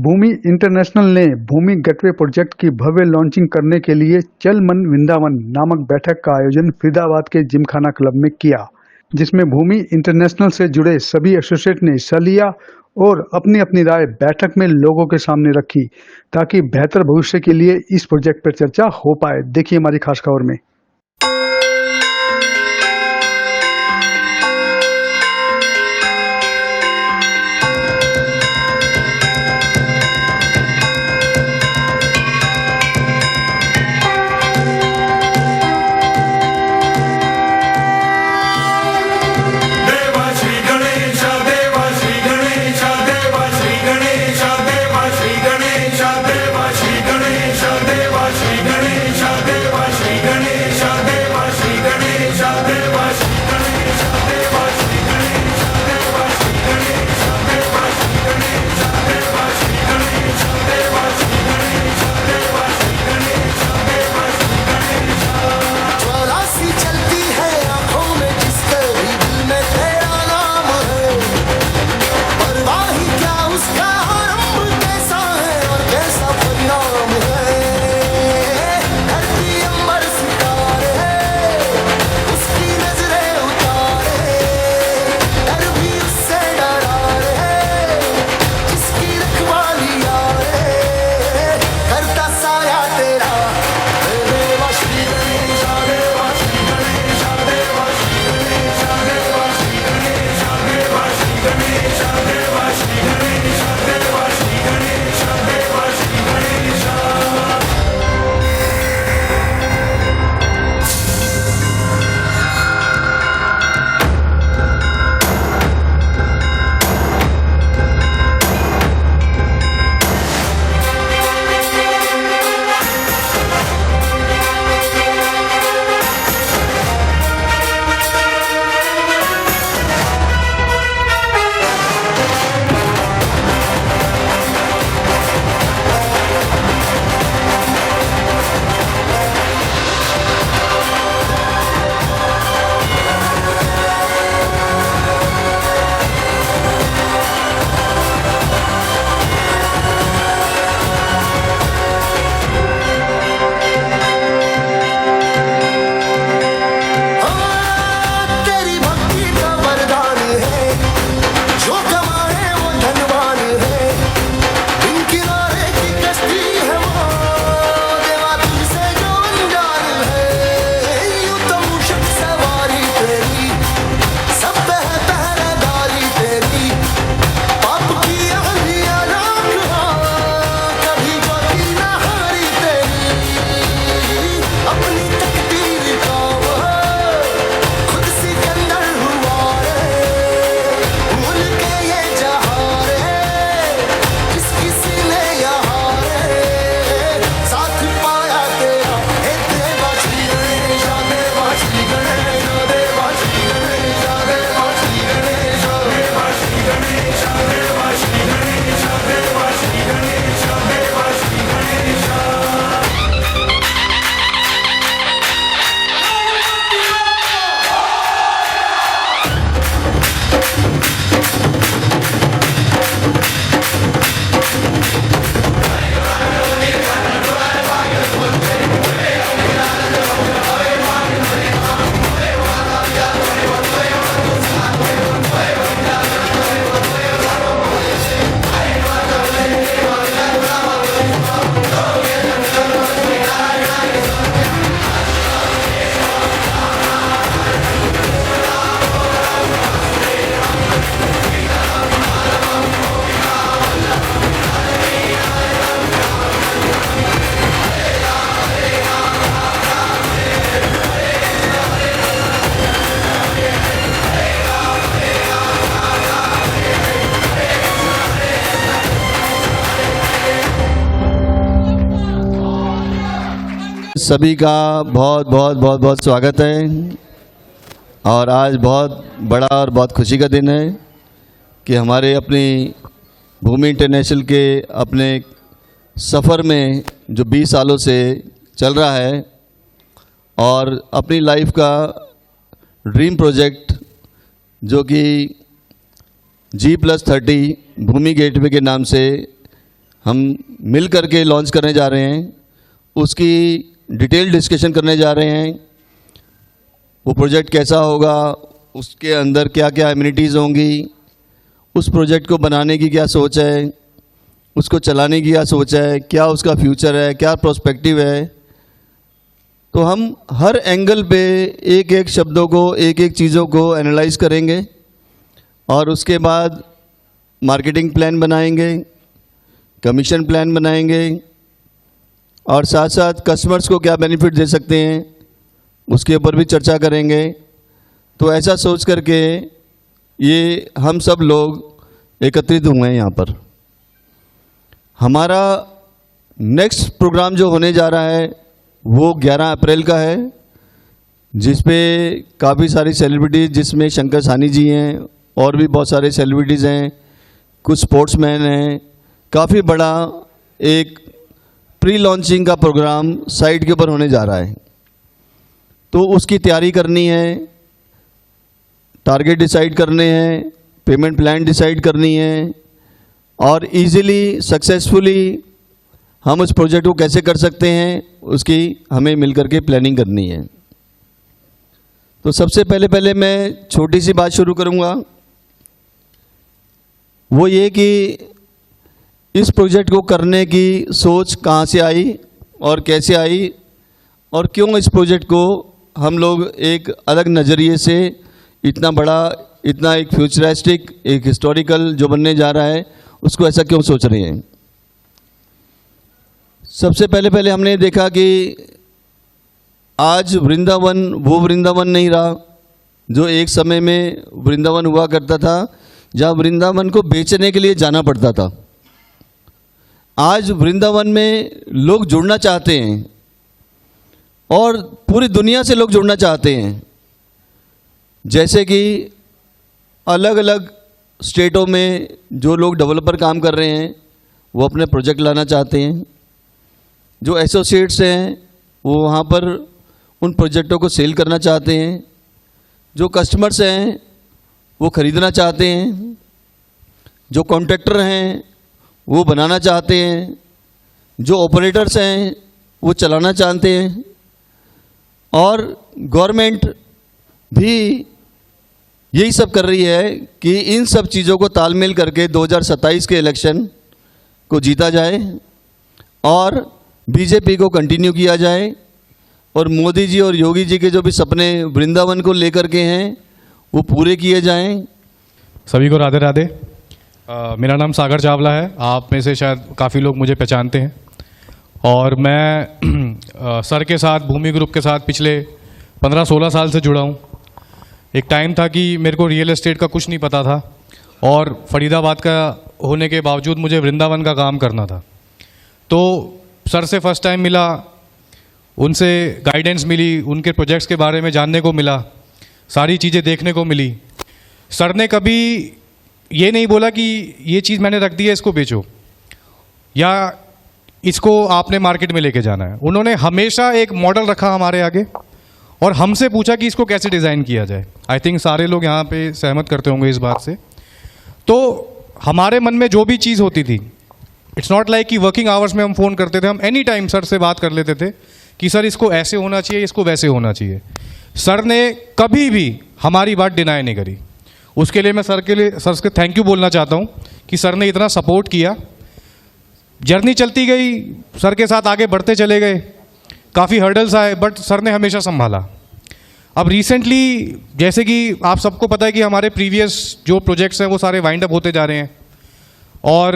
भूमि international ने भूमि gateway project की भव्य launching करने के लिए चल मन वृंदावन नामक बैठक का आयोजन फरीदाबाद के जिमखाना क्लब में किया, जिसमें भूमि इंटरनेशनल से जुड़े सभी एसोसिएट ने हिस्सा लिया और अपनी अपनी राय बैठक में लोगों के सामने रखी ताकि बेहतर भविष्य के लिए इस प्रोजेक्ट पर चर्चा हो पाए। देखिए हमारी खास खबर में। सभी का बहुत बहुत बहुत बहुत स्वागत है। और आज बहुत बड़ा और बहुत खुशी का दिन है कि हमारे अपनी भूमि इंटरनेशनल के अपने सफ़र में जो 20 सालों से चल रहा है और अपनी लाइफ का ड्रीम प्रोजेक्ट जो कि G+30 भूमि गेटवे के नाम से हम मिल करके लॉन्च करने जा रहे हैं, उसकी डिटेल डिस्कशन करने जा रहे हैं। वो प्रोजेक्ट कैसा होगा, उसके अंदर क्या क्या एमिनिटीज़ होंगी, उस प्रोजेक्ट को बनाने की क्या सोच है, उसको चलाने की क्या सोच है, क्या उसका फ्यूचर है, क्या प्रोस्पेक्टिव है। तो हम हर एंगल पे एक एक शब्दों को, एक एक चीज़ों को एनालाइज करेंगे और उसके बाद मार्केटिंग प्लान बनाएंगे, कमीशन प्लान बनाएंगे और साथ साथ कस्टमर्स को क्या बेनिफिट दे सकते हैं उसके ऊपर भी चर्चा करेंगे। तो ऐसा सोच करके ये हम सब लोग एकत्रित हुए हैं यहाँ पर। हमारा नेक्स्ट प्रोग्राम जो होने जा रहा है वो 11 अप्रैल का है, जिस पे काफ़ी सारी सेलिब्रिटीज़, जिसमें शंकर सानी जी हैं और भी बहुत सारे सेलिब्रिटीज़ हैं, कुछ स्पोर्ट्समैन हैं। काफ़ी बड़ा एक प्री लॉन्चिंग का प्रोग्राम साइट के ऊपर होने जा रहा है। तो उसकी तैयारी करनी है, टारगेट डिसाइड करने हैं, पेमेंट प्लान डिसाइड करनी है और इजीली सक्सेसफुली हम उस प्रोजेक्ट को कैसे कर सकते हैं उसकी हमें मिलकर के प्लानिंग करनी है। तो सबसे पहले मैं छोटी सी बात शुरू करूंगा, वो ये कि इस प्रोजेक्ट को करने की सोच कहाँ से आई और कैसे आई और क्यों इस प्रोजेक्ट को हम लोग एक अलग नज़रिए से इतना बड़ा, इतना एक फ्यूचरिस्टिक, एक हिस्टोरिकल जो बनने जा रहा है उसको ऐसा क्यों सोच रहे हैं। सबसे पहले हमने देखा कि आज वृंदावन वो वृंदावन नहीं रहा जो एक समय में वृंदावन हुआ करता था, जहाँ वृंदावन को बेचने के लिए जाना पड़ता था। आज वृंदावन में लोग जुड़ना चाहते हैं और पूरी दुनिया से लोग जुड़ना चाहते हैं। जैसे कि अलग अलग स्टेटों में जो लोग डेवलपर काम कर रहे हैं वो अपने प्रोजेक्ट लाना चाहते हैं, जो एसोसिएट्स हैं वो वहाँ पर उन प्रोजेक्टों को सेल करना चाहते हैं, जो कस्टमर्स हैं वो ख़रीदना चाहते हैं, जो कॉन्ट्रैक्टर हैं वो बनाना चाहते हैं, जो ऑपरेटर्स हैं वो चलाना चाहते हैं और गवर्नमेंट भी यही सब कर रही है कि इन सब चीज़ों को तालमेल करके 2027 के इलेक्शन को जीता जाए और बीजेपी को कंटिन्यू किया जाए और मोदी जी और योगी जी के जो भी सपने वृंदावन को लेकर के हैं वो पूरे किए जाएं। सभी को राधे राधे। मेरा नाम सागर चावला है। आप में से शायद काफ़ी लोग मुझे पहचानते हैं और मैं सर के साथ, भूमि ग्रुप के साथ पिछले 15-16 साल से जुड़ा हूँ। एक टाइम था कि मेरे को रियल एस्टेट का कुछ नहीं पता था और फरीदाबाद का होने के बावजूद मुझे वृंदावन का काम करना था। तो सर से फर्स्ट टाइम मिला, उनसे गाइडेंस मिली, उनके प्रोजेक्ट्स के बारे में जानने को मिला, सारी चीज़ें देखने को मिली। सर ने कभी ये नहीं बोला कि ये चीज़ मैंने रख दी है, इसको बेचो या इसको आपने मार्केट में लेके जाना है। उन्होंने हमेशा एक मॉडल रखा हमारे आगे और हमसे पूछा कि इसको कैसे डिज़ाइन किया जाए। आई थिंक सारे लोग यहाँ पे सहमत करते होंगे इस बात से। तो हमारे मन में जो भी चीज़ होती थी, इट्स नॉट लाइक कि वर्किंग आवर्स में हम फ़ोन करते थे, हम एनी टाइम सर से बात कर लेते थे कि सर इसको ऐसे होना चाहिए, इसको वैसे होना चाहिए। सर ने कभी भी हमारी बात डिनाई नहीं करी। उसके लिए मैं सर से थैंक यू बोलना चाहता हूँ कि सर ने इतना सपोर्ट किया। जर्नी चलती गई, सर के साथ आगे बढ़ते चले गए, काफ़ी हर्डल्स आए बट सर ने हमेशा संभाला। अब रिसेंटली जैसे कि आप सबको पता है कि हमारे प्रीवियस जो प्रोजेक्ट्स हैं वो सारे वाइंड अप होते जा रहे हैं और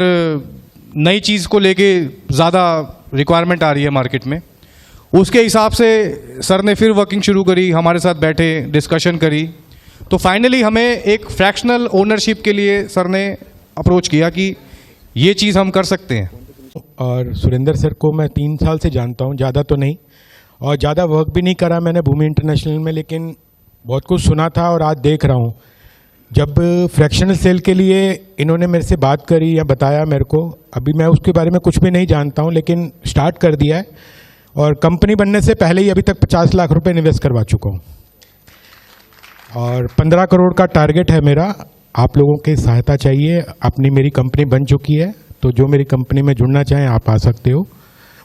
नई चीज़ को लेके ज़्यादा रिक्वायरमेंट आ रही है मार्केट में। उसके हिसाब से सर ने फिर वर्किंग शुरू करी, हमारे साथ बैठे, डिस्कशन करी। तो फाइनली हमें एक फ्रैक्शनल ओनरशिप के लिए सर ने अप्रोच किया कि ये चीज़ हम कर सकते हैं। और सुरेंद्र सर को मैं 3 साल से जानता हूँ, ज़्यादा तो नहीं, और ज़्यादा वर्क भी नहीं करा मैंने भूमि इंटरनेशनल में, लेकिन बहुत कुछ सुना था और आज देख रहा हूँ। जब फ्रैक्शनल सेल के लिए इन्होंने मेरे से बात करी या बताया मेरे को, अभी मैं उसके बारे में कुछ भी नहीं जानता हूँ, लेकिन स्टार्ट कर दिया है और कंपनी बनने से पहले ही अभी तक 50 लाख रुपए इन्वेस्ट करवा चुका हूँ और 15 करोड़ का टारगेट है मेरा। आप लोगों की सहायता चाहिए। अपनी मेरी कंपनी बन चुकी है तो जो मेरी कंपनी में जुड़ना चाहें आप आ सकते हो,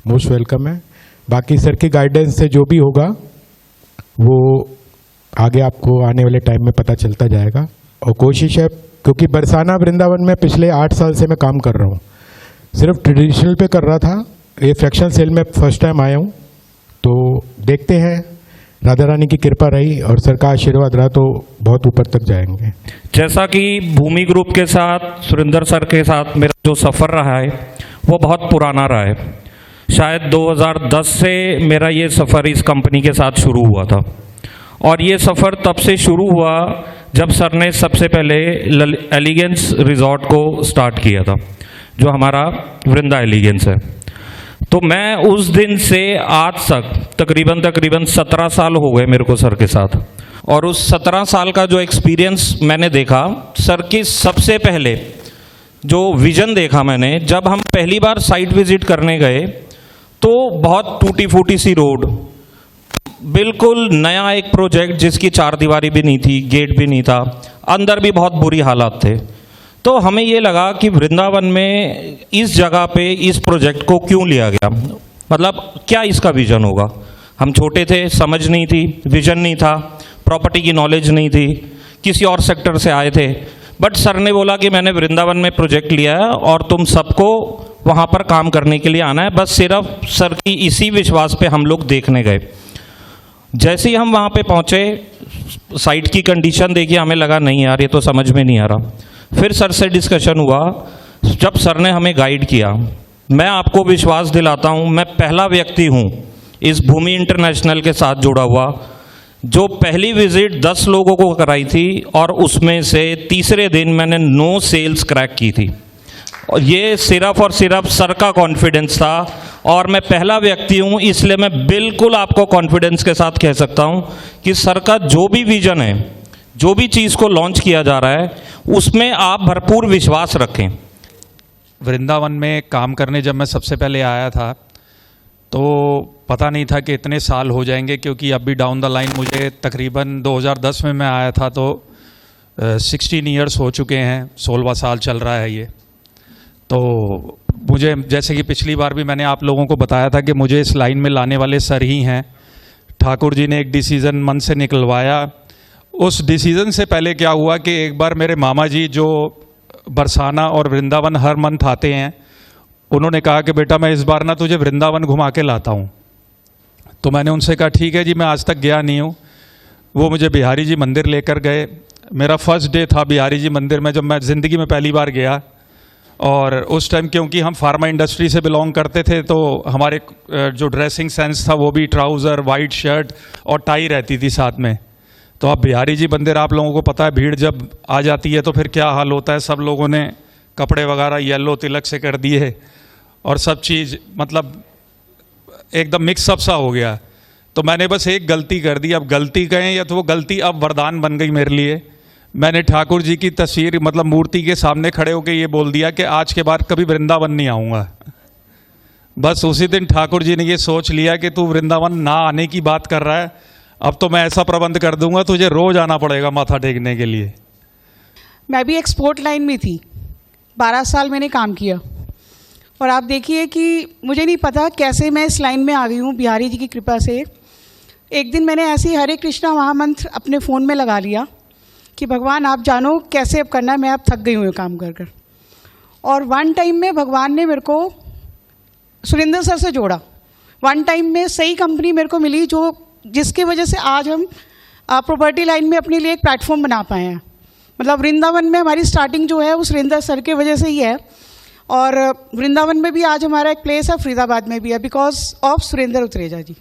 मोस्ट वेलकम है। बाकी सर के गाइडेंस से जो भी होगा वो आगे आपको आने वाले टाइम में पता चलता जाएगा। और कोशिश है, क्योंकि बरसाना वृंदावन में पिछले 8 साल से मैं काम कर रहा हूँ, सिर्फ ट्रेडिशनल पे कर रहा था, ये फ्रैक्शनल सेल में फर्स्ट टाइम आया हूँ। तो देखते हैं, राधा रानी की कृपा रही और सर का आशीर्वाद रहा तो बहुत ऊपर तक जाएंगे। जैसा कि भूमि ग्रुप के साथ सुरेंद्र सर के साथ मेरा जो सफ़र रहा है वो बहुत पुराना रहा है। शायद 2010 से मेरा ये सफ़र इस कंपनी के साथ शुरू हुआ था, और ये सफ़र तब से शुरू हुआ जब सर ने सबसे पहले एलिगेंस रिजॉर्ट को स्टार्ट किया था, जो हमारा वृंदा एलिगेंस है। तो मैं उस दिन से आज तक तकरीबन 17 साल हो गए मेरे को सर के साथ, और उस 17 साल का जो एक्सपीरियंस मैंने देखा, सर की सबसे पहले जो विज़न देखा मैंने, जब हम पहली बार साइट विज़िट करने गए तो बहुत टूटी फूटी सी रोड, बिल्कुल नया एक प्रोजेक्ट जिसकी 4 दीवारी भी नहीं थी, गेट भी नहीं था, अंदर भी बहुत बुरी हालात थे। तो हमें ये लगा कि वृंदावन में इस जगह पे इस प्रोजेक्ट को क्यों लिया गया, मतलब क्या इसका विज़न होगा। हम छोटे थे, समझ नहीं थी, विज़न नहीं था, प्रॉपर्टी की नॉलेज नहीं थी, किसी और सेक्टर से आए थे। बट सर ने बोला कि मैंने वृंदावन में प्रोजेक्ट लिया है और तुम सबको वहाँ पर काम करने के लिए आना है। बस सिर्फ सर की इसी विश्वास पे हम लोग देखने गए। जैसे ही हम वहाँ पे पहुँचे, साइट की कंडीशन देखी, हमें लगा नहीं यार ये तो समझ में नहीं आ रहा। फिर सर से डिस्कशन हुआ, जब सर ने हमें गाइड किया, मैं आपको विश्वास दिलाता हूँ, मैं पहला व्यक्ति हूँ इस भूमि इंटरनेशनल के साथ जुड़ा हुआ जो पहली विजिट 10 लोगों को कराई थी और उसमें से तीसरे दिन मैंने 9 सेल्स क्रैक की थी। और ये सिर्फ और सिर्फ सर का कॉन्फिडेंस था, और मैं पहला व्यक्ति हूँ, इसलिए मैं बिल्कुल आपको कॉन्फिडेंस के साथ कह सकता हूँ कि सर का जो भी विजन है, जो भी चीज़ को लॉन्च किया जा रहा है, उसमें आप भरपूर विश्वास रखें। वृंदावन में काम करने जब मैं सबसे पहले आया था तो पता नहीं था कि इतने साल हो जाएंगे, क्योंकि अभी डाउन द लाइन मुझे तकरीबन 2010 में मैं आया था तो 16 ईयर्स हो चुके हैं, 16वां साल चल रहा है ये। तो मुझे, जैसे कि पिछली बार भी मैंने आप लोगों को बताया था कि मुझे इस लाइन में लाने वाले सर ही हैं। ठाकुर जी ने एक डिसीज़न मन से निकलवाया। उस डिसीज़न से पहले क्या हुआ कि एक बार मेरे मामा जी जो बरसाना और वृंदावन हर मंथ आते हैं, उन्होंने कहा कि बेटा मैं इस बार ना तुझे वृंदावन घुमा के लाता हूँ। तो मैंने उनसे कहा ठीक है जी, मैं आज तक गया नहीं हूँ। वो मुझे बिहारी जी मंदिर लेकर गए। मेरा फर्स्ट डे था बिहारी जी मंदिर में, जब मैं ज़िंदगी में पहली बार गया। और उस टाइम क्योंकि हम फार्मा इंडस्ट्री से बिलोंग करते थे तो हमारे जो ड्रेसिंग सेंस था वो भी ट्राउज़र, वाइट शर्ट और टाई रहती थी साथ में। तो अब बिहारी जी मंदिर आप लोगों को पता है, भीड़ जब आ जाती है तो फिर क्या हाल होता है। सब लोगों ने कपड़े वगैरह येलो तिलक से कर दिए और सब चीज़ मतलब एकदम मिक्सअप सा हो गया। तो मैंने बस एक गलती कर दी, अब गलती कहें या तो वो गलती अब वरदान बन गई मेरे लिए। मैंने ठाकुर जी की तस्वीर मतलब मूर्ति के सामने खड़े होकर ये बोल दिया कि आज के बाद कभी वृंदावन नहीं आऊँगा। बस उसी दिन ठाकुर जी ने ये सोच लिया कि तू वृंदावन ना आने की बात कर रहा है, अब तो मैं ऐसा प्रबंध कर दूंगा तुझे रोज आना पड़ेगा माथा टेकने के लिए। मैं भी एक्सपोर्ट लाइन में थी, 12 साल मैंने काम किया, और आप देखिए कि मुझे नहीं पता कैसे मैं इस लाइन में आ गई हूँ बिहारी जी की कृपा से। एक दिन मैंने ऐसे ही हरे कृष्णा महामंत्र अपने फ़ोन में लगा लिया कि भगवान आप जानो कैसे अब करना है, मैं अब थक गई हूँ काम कर कर। और वन टाइम में भगवान ने मेरे को सुरेंद्र सर से जोड़ा। वन टाइम में सही कंपनी मेरे को मिली जो जिसकी वजह से आज हम प्रॉपर्टी लाइन में अपने लिए एक प्लेटफॉर्म बना पाए हैं। मतलब वृंदावन में हमारी स्टार्टिंग जो है वो सुरेंद्र सर की वजह से ही है, और वृंदावन में भी आज हमारा एक प्लेस है, फरीदाबाद में भी है, बिकॉज ऑफ सुरेंद्र उत्रेजा जी।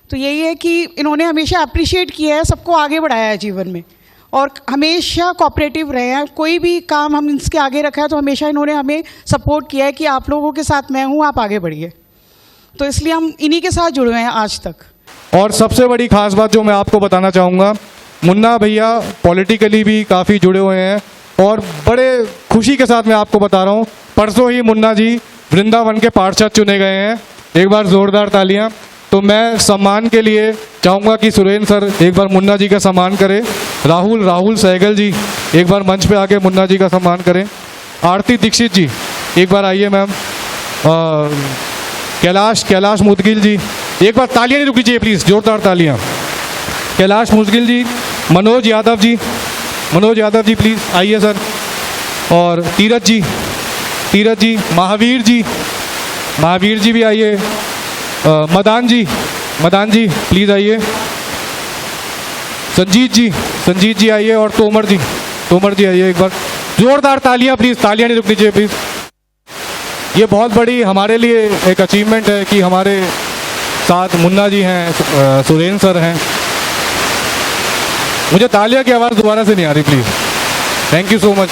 तो यही है कि इन्होंने हमेशा अप्रिशिएट किया है, सबको आगे बढ़ाया है जीवन में, और हमेशा कोऑपरेटिव रहे हैं। कोई भी काम हम इसके आगे रखा है तो हमेशा इन्होंने हमें सपोर्ट किया है कि आप लोगों के साथ मैं हूँ, आप आगे बढ़िए। तो इसलिए हम इन्हीं के साथ जुड़े हुए हैं आज तक। और सबसे बड़ी खास बात जो मैं आपको बताना चाहूँगा, मुन्ना भैया पॉलिटिकली भी काफ़ी जुड़े हुए हैं, और बड़े खुशी के साथ मैं आपको बता रहा हूँ, परसों ही मुन्ना जी वृंदावन के पार्षद चुने गए हैं। एक बार ज़ोरदार तालियाँ। तो मैं सम्मान के लिए चाहूँगा कि सुरेंद्र सर एक बार मुन्ना जी का सम्मान करें। राहुल सहगल जी एक बार मंच पे आके मुन्ना जी का सम्मान करें। आरती दीक्षित जी एक बार आइए मैम। कैलाश मुदगिल जी, एक बार तालियां नहीं रुकनी चाहिए प्लीज़, जोरदार तालियां। कैलाश मुदगिल जी, मनोज यादव जी प्लीज़ आइए सर। और तीरथ जी, महावीर जी भी आइए। मदान जी प्लीज़ आइए। संजीत जी आइए। और तोमर जी आइए। एक बार जोरदार तालियां प्लीज़, तालियां नहीं रुकनी चाहिए प्लीज़। ये बहुत बड़ी हमारे लिए एक अचीवमेंट है कि हमारे साथ मुन्ना जी हैं, सुरेंद्र सर हैं। मुझे तालियां की आवाज़ दोबारा से नहीं आ रही please. Thank you so much.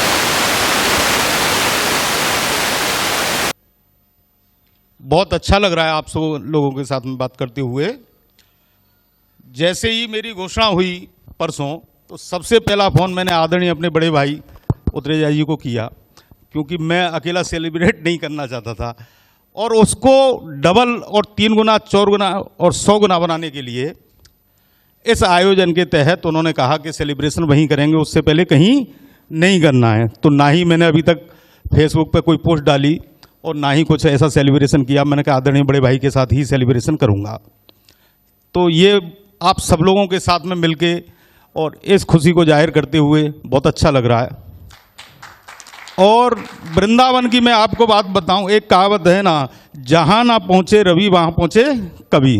बहुत अच्छा लग रहा है आप सब लोगों के साथ में बात करते हुए। जैसे ही मेरी घोषणा हुई परसों, तो सबसे पहला फ़ोन मैंने आदरणीय अपने बड़े भाई उत्तरेजा जी को किया, क्योंकि मैं अकेला सेलिब्रेट नहीं करना चाहता था, और उसको डबल और 3 गुना 4 गुना और 100 गुना बनाने के लिए इस आयोजन के तहत उन्होंने कहा कि सेलिब्रेशन वहीं करेंगे, उससे पहले कहीं नहीं करना है। तो ना ही मैंने अभी तक फेसबुक पे कोई पोस्ट डाली और ना ही कुछ ऐसा सेलिब्रेशन किया। मैंने कहा आदरणीय बड़े भाई के साथ ही सेलिब्रेशन करूंगा। तो ये आप सब लोगों के साथ में मिलके और इस खुशी को जाहिर करते हुए बहुत अच्छा लग रहा है। और वृंदावन की मैं आपको बात बताऊं, एक कहावत है ना, जहां ना पहुंचे रवि वहां पहुंचे कवि।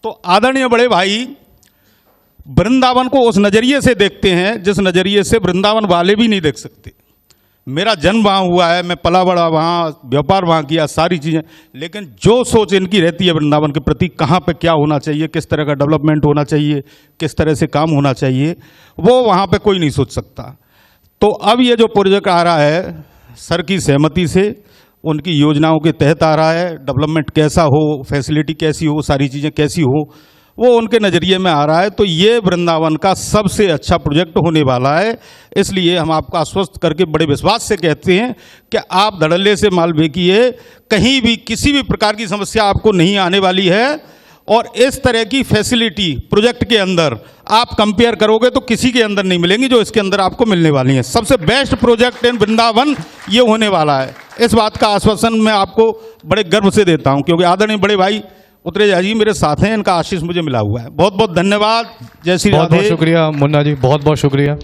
तो आदरणीय बड़े भाई वृंदावन को उस नज़रिए से देखते हैं जिस नज़रिए से वृंदावन वाले भी नहीं देख सकते। मेरा जन्म वहाँ हुआ है, मैं पला बड़ा वहाँ, व्यापार वहाँ किया, सारी चीज़ें, लेकिन जो सोच इनकी रहती है वृंदावन के प्रति, कहाँ पे क्या होना चाहिए, किस तरह का डेवलपमेंट होना चाहिए, किस तरह से काम होना चाहिए, वो वहाँ पे कोई नहीं सोच सकता। तो अब ये जो प्रोजेक्ट आ रहा है सर की सहमति से, उनकी योजनाओं के तहत आ रहा है, डेवलपमेंट कैसा हो, फैसिलिटी कैसी हो, सारी चीज़ें कैसी हो, वो उनके नज़रिए में आ रहा है। तो ये वृंदावन का सबसे अच्छा प्रोजेक्ट होने वाला है। इसलिए हम आपको आश्वस्त करके बड़े विश्वास से कहते हैं कि आप धड़ल्ले से माल बेचिए, कहीं भी किसी भी प्रकार की समस्या आपको नहीं आने वाली है। और इस तरह की फैसिलिटी प्रोजेक्ट के अंदर आप कंपेयर करोगे तो किसी के अंदर नहीं मिलेंगी जो इसके अंदर आपको मिलने वाली है। सबसे बेस्ट प्रोजेक्ट इन वृंदावन ये होने वाला है। इस बात का आश्वासन मैं आपको बड़े गर्व से देता हूं, क्योंकि आदरणीय बड़े भाई उत्तरेजा जी मेरे साथ हैं, इनका आशीष मुझे मिला हुआ है। बहुत बहुत धन्यवाद। जय श्री राधे। बहुत शुक्रिया मुन्ना जी, बहुत बहुत शुक्रिया।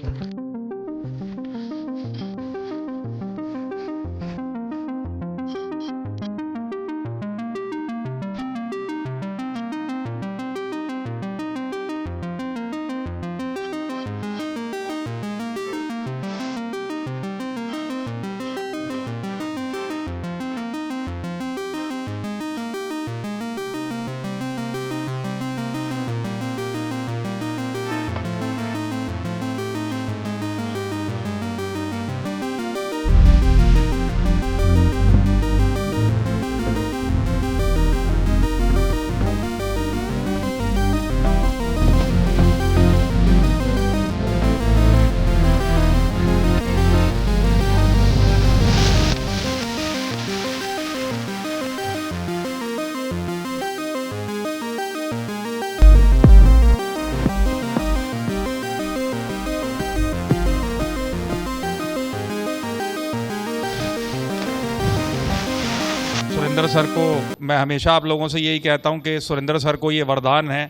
सुरेंद्र सर को मैं हमेशा आप लोगों से यही कहता हूं कि सुरेंद्र सर को ये वरदान है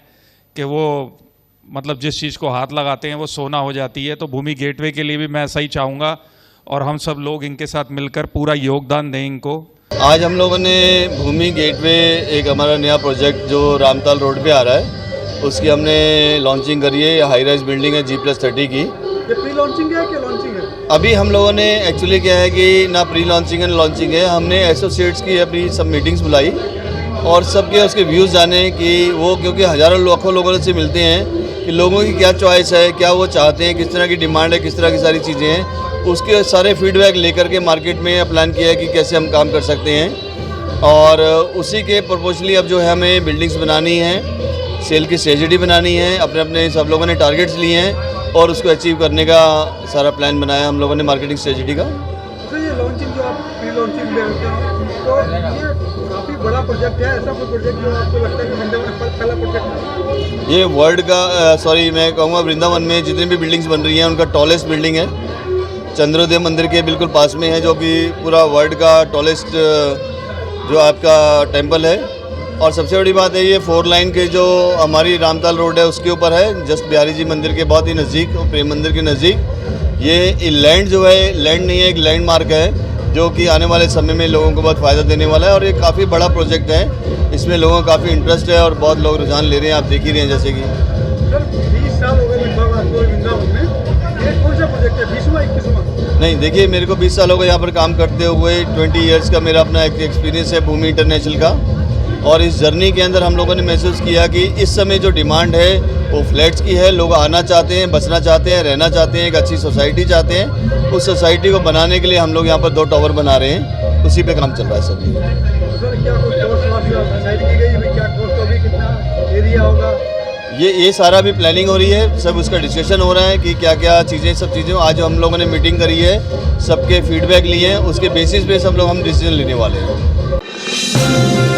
कि वो मतलब जिस चीज़ को हाथ लगाते हैं वो सोना हो जाती है। तो भूमि गेटवे के लिए भी मैं ऐसा ही चाहूँगा और हम सब लोग इनके साथ मिलकर पूरा योगदान दें इनको। आज हम लोगों ने भूमि गेटवे, एक हमारा नया प्रोजेक्ट जो रामताल रोड पे आ रहा है, उसकी हमने लॉन्चिंग करी है। हाई राइज बिल्डिंग है G+30 की। ये प्री लॉन्चिंग है कि लॉन्चिंग है? अभी हम लोगों ने एक्चुअली क्या है कि ना प्री लॉन्चिंग है ना लॉन्चिंग है। हमने एसोसिएट्स की अपनी सब मीटिंग्स बुलाई और सबके उसके व्यूज़ जाने कि वो, क्योंकि हज़ारों लाखों लोगों से मिलते हैं कि लोगों की क्या चॉइस है, क्या वो चाहते हैं, किस तरह की डिमांड है, किस तरह की सारी चीज़ें हैं, उसके सारे फीडबैक लेकर के मार्केट में प्लान किया है कि कैसे हम काम कर सकते हैं। और उसी के प्रोपोर्शनली अब जो है हमें बिल्डिंग्स बनानी है, सेल की स्ट्रेटजी बनानी है, अपने अपने सब लोगों ने टारगेट्स लिए हैं और उसको अचीव करने का सारा प्लान बनाया हम लोगों ने मार्केटिंग स्ट्रेटजी का। तो ये लॉन्चिंग जो आप प्री लॉन्चिंग में होते हैं, तो ये काफ़ी बड़ा प्रोजेक्ट है। ऐसा कोई प्रोजेक्ट जो आपको लगता है कि वृंदावन का पहला प्रोजेक्ट है? ये वर्ल्ड का मैं कहूँगा वृंदावन में जितनी भी बिल्डिंग्स बन रही हैं उनका टॉलेस्ट बिल्डिंग है चंद्रोदय मंदिर के बिल्कुल पास में है, जो कि पूरा वर्ल्ड का टॉलेस्ट जो आपका टेंपल है। और सबसे बड़ी बात है, ये 4 लाइन के जो हमारी रामताल रोड है उसके ऊपर है, जस्ट बिहारी जी मंदिर के बहुत ही नज़दीक और प्रेम मंदिर के नज़दीक। ये लैंड जो है, लैंड नहीं है, एक लैंडमार्क है जो कि आने वाले समय में लोगों को बहुत फ़ायदा देने वाला है। और ये काफ़ी बड़ा प्रोजेक्ट है, इसमें लोगों का काफ़ी इंटरेस्ट है और बहुत लोग रुझान ले रहे हैं, आप देख ही रहे हैं। जैसे कि सर 20 साल हो गए लगभग आपको वृंदावन में, ये कौन सा प्रोजेक्ट है, 20वां 21वां? नहीं, देखिए मेरे को 20 साल हो गए यहाँ पर काम करते हुए। 20 ईयर्स का मेरा अपना एक एक्सपीरियंस है भूमि इंटरनेशनल का। और इस जर्नी के अंदर हम लोगों ने महसूस किया कि इस समय जो डिमांड है वो फ्लैट्स की है। लोग आना चाहते हैं, बसना चाहते हैं, रहना चाहते हैं, एक अच्छी सोसाइटी चाहते हैं। उस सोसाइटी को बनाने के लिए हम लोग यहाँ पर 2 टावर बना रहे हैं, उसी पे काम चल रहा है सभी। सर क्या कोई कॉस्ट डिसाइड की गई है, क्या कॉस्ट होगी, कितना एरिया होगा? ये सारा भी प्लानिंग हो रही है, सब उसका डिस्कशन हो रहा है कि क्या क्या चीज़ें, सब चीज़ें। आज हम लोगों ने मीटिंग करी है, सबके फीडबैक लिए हैं, उसके बेसिस पे सब लोग हम डिसीजन लेने वाले हैं।